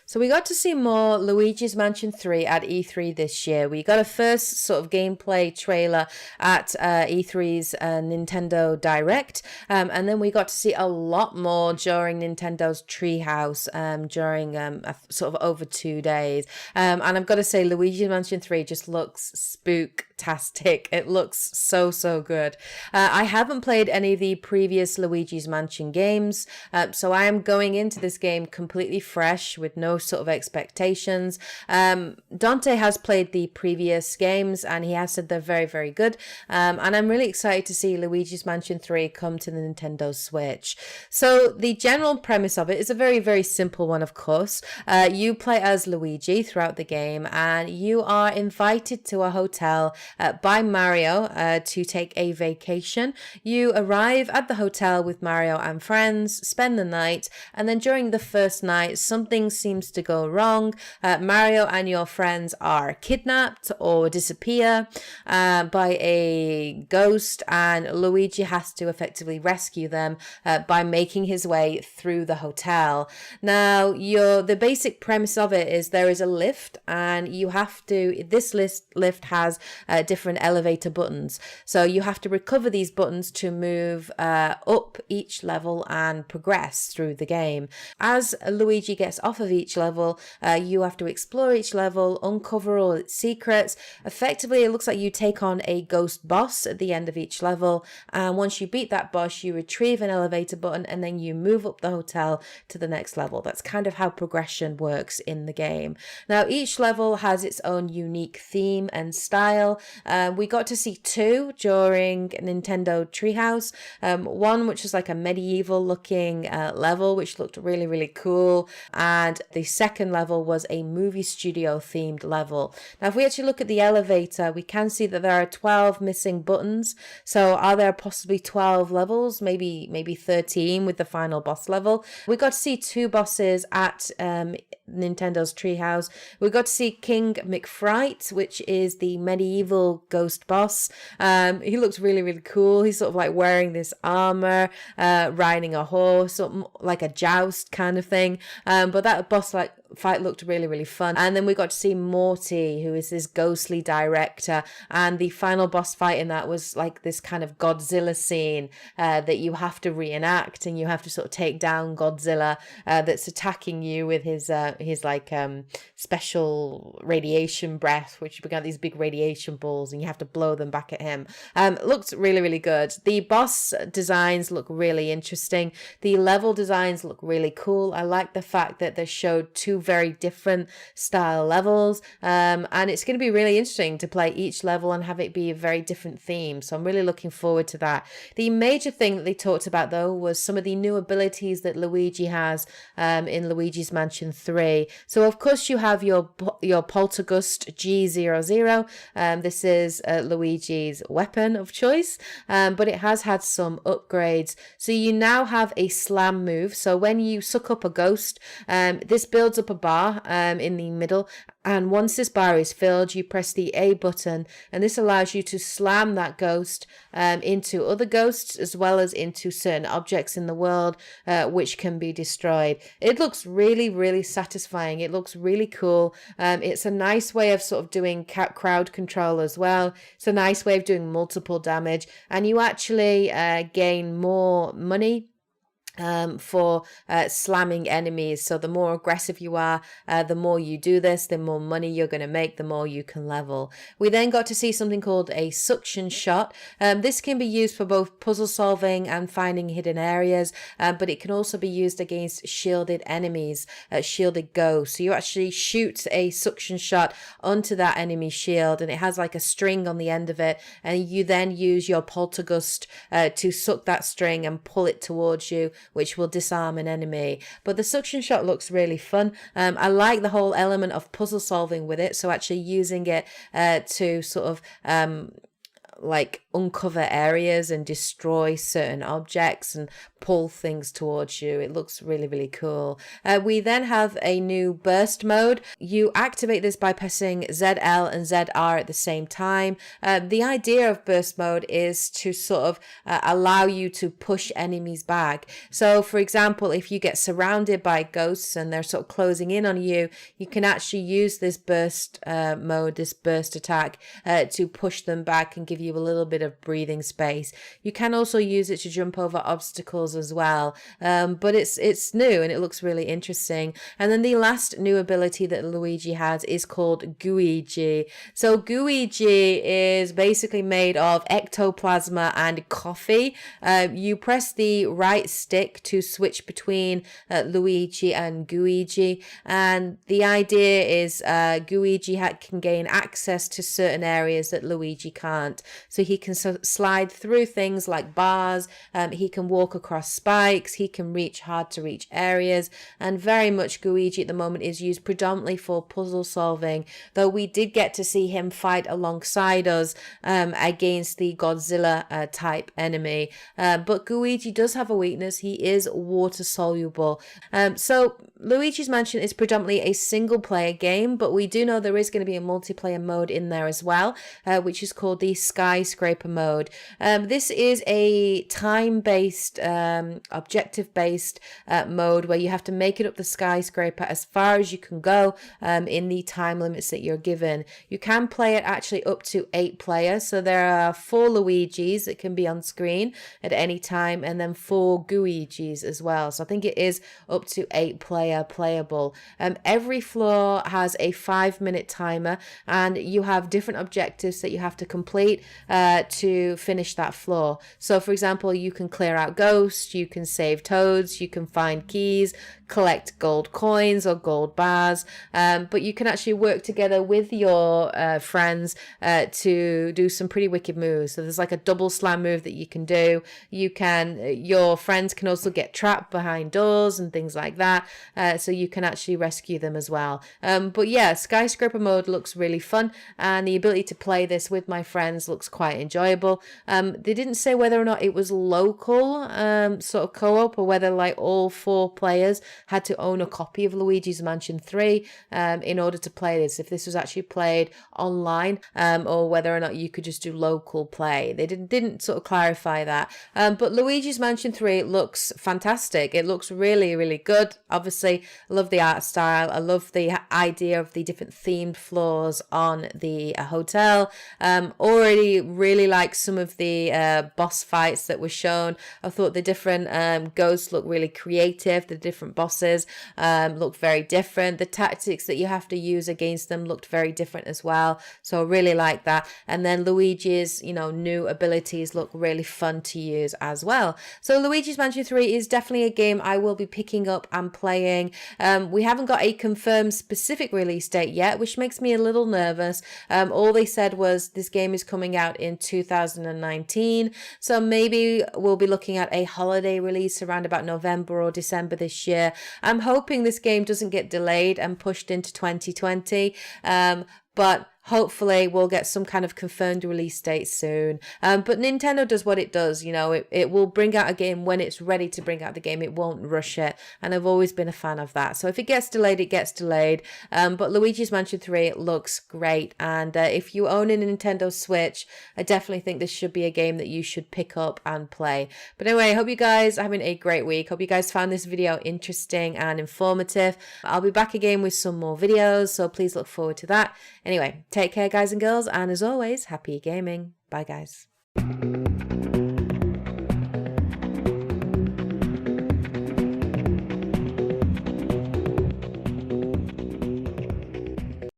So we got to see more Luigi's Mansion 3 at E3 this year. We got a first sort of gameplay trailer at E3's Nintendo Direct, and then we got to see a lot more during Nintendo's Treehouse during sort of over 2 days. And I've got to say, Luigi's Mansion 3 just looks spooktastic. It looks so good. I haven't played any of the previous Luigi's Mansion games, so I am going into this game completely fresh with no sort of expectations. Dante has played the previous games and he has said they're very good, and I'm really excited to see Luigi's Mansion 3 come to the Nintendo Switch. So the general premise of it is a very simple one, of course. You play as Luigi throughout the game and you are invited to a hotel by Mario to take a vacation. You arrive at the hotel with Mario and friends, spend the night, and then during the first night something seems to go wrong. Mario and your friends are kidnapped or disappear by a ghost, and Luigi has to effectively rescue them by making his way through the hotel. Now, the basic premise of it is there is a lift, and you have to, this lift has different elevator buttons, so you have to recover these buttons to move up each level and progress through the game. As Luigi gets off of each level, you have to explore each level, uncover all its secrets. Effectively, it looks like you take on a ghost boss at the end of each level, and once you beat that boss, you retrieve an elevator button and then you move up the hotel to the next level. That's kind of how progression works in the game. Now, each level has its own unique theme and style. We got to see two during Nintendo Treehouse. One which was like a medieval looking level, which looked really cool, and the second level was a movie studio themed level. Now, if we actually look at the elevator, we can see that there are 12 missing buttons. So are there possibly 12 levels? Maybe 13 with the final boss level. We got to see two bosses at Nintendo's Treehouse. We got to see King McFright, which is the medieval ghost boss. He looks really cool. He's sort of like wearing this armor, riding a horse, sort of like a joust kind of thing. But that boss fight looked really fun. And then we got to see Morty, who is this ghostly director, and the final boss fight in that was like this kind of Godzilla scene that you have to reenact, and you have to sort of take down Godzilla that's attacking you with his special radiation breath, which began these big radiation balls, and you have to blow them back at him. Looks really good. The boss designs look really interesting. The level designs look really cool. I like the fact that they showed two very different style levels, and it's going to be really interesting to play each level and have it be a very different theme, so I'm really looking forward to that. The major thing that they talked about though was some of the new abilities that Luigi has in Luigi's Mansion 3. So of course you have your Poltergust G00. This is Luigi's weapon of choice, but it has had some upgrades. So you now have a slam move, so when you suck up a ghost, this builds up a bar in the middle, and once this bar is filled, you press the A button, and this allows you to slam that ghost into other ghosts as well as into certain objects in the world, which can be destroyed. It looks really satisfying. It looks really cool. It's a nice way of sort of doing crowd control as well. It's a nice way of doing multiple damage, and you actually gain more money for slamming enemies. So the more aggressive you are, the more you do this, the more money you're going to make, the more you can level. We then got to see something called a suction shot. This can be used for both puzzle solving and finding hidden areas, but it can also be used against shielded enemies, shielded ghosts. So you actually shoot a suction shot onto that enemy shield, and it has like a string on the end of it, and you then use your poltergust to suck that string and pull it towards you, which will disarm an enemy. But the suction shot looks really fun. I like the whole element of puzzle solving with it, so actually using it to sort of like uncover areas and destroy certain objects and pull things towards you. It looks really, really cool. We then have a new burst mode. You activate this by pressing ZL and ZR at the same time. The idea of burst mode is to sort of allow you to push enemies back. So for example, if you get surrounded by ghosts and they're sort of closing in on you, you can actually use this burst mode, this burst attack, to push them back and give you a little bit of breathing space. You can also use it to jump over obstacles as well, but it's new and it looks really interesting. And then the last new ability that Luigi has is called Luigi. So Luigi is basically made of ectoplasma and coffee. You press the right stick to switch between Luigi and Luigi, and the idea is Luigi can gain access to certain areas that Luigi can't. So he can slide through things like bars, he can walk across spikes, he can reach hard to reach areas, and very much Luigi at the moment is used predominantly for puzzle solving, though we did get to see him fight alongside us against the Godzilla type enemy. But Luigi does have a weakness. He is water soluble. So Luigi's Mansion is predominantly a single player game, but we do know there is going to be a multiplayer mode in there as well, which is called the Skyscraper mode. This is a time-based, objective-based mode where you have to make it up the skyscraper as far as you can go in the time limits that you're given. You can play it actually up to 8 players, so there are 4 Luigis that can be on screen at any time, and then 4 Luigis as well. So I think it is up to 8 player playable. Every floor has a 5-minute timer, and you have different objectives that you have to complete to finish that floor. So for example, you can clear out ghosts, you can save toads, you can find keys, collect gold coins or gold bars, but you can actually work together with your friends to do some pretty wicked moves. So there's like a double slam move that you can do. Your friends can also get trapped behind doors and things like that, so you can actually rescue them as well. But yeah, Skyscraper mode looks really fun, and the ability to play this with my friends looks quite enjoyable. They didn't say whether or not it was local sort of co-op, or whether like all 4 players had to own a copy of Luigi's Mansion 3 in order to play this, if this was actually played online, or whether or not you could just do local play. They didn't sort of clarify that, but Luigi's Mansion 3 looks fantastic. It looks really, really good. Obviously, I love the art style. I love the idea of the different themed floors on the hotel. Already really like some of the boss fights that were shown. I thought the different ghosts look really creative. The different bosses looked very different. The tactics that you have to use against them looked very different as well. So I really like that. And then Luigi's, new abilities look really fun to use as well. So Luigi's Mansion 3 is definitely a game I will be picking up and playing. We haven't got a confirmed specific release date yet, which makes me a little nervous. All they said was this game is coming out in 2019. So maybe we'll be looking at a holiday release around about November or December this year. I'm hoping this game doesn't get delayed and pushed into 2020. But hopefully we'll get some kind of confirmed release date soon. But Nintendo does what it does. It will bring out a game when it's ready to bring out the game. It won't rush it. And I've always been a fan of that. So if it gets delayed, it gets delayed. But Luigi's Mansion 3 looks great. And if you own a Nintendo Switch, I definitely think this should be a game that you should pick up and play. But anyway, I hope you guys are having a great week. Hope you guys found this video interesting and informative. I'll be back again with some more videos, so please look forward to that. Anyway, take care, guys and girls, and as always, happy gaming. Bye, guys.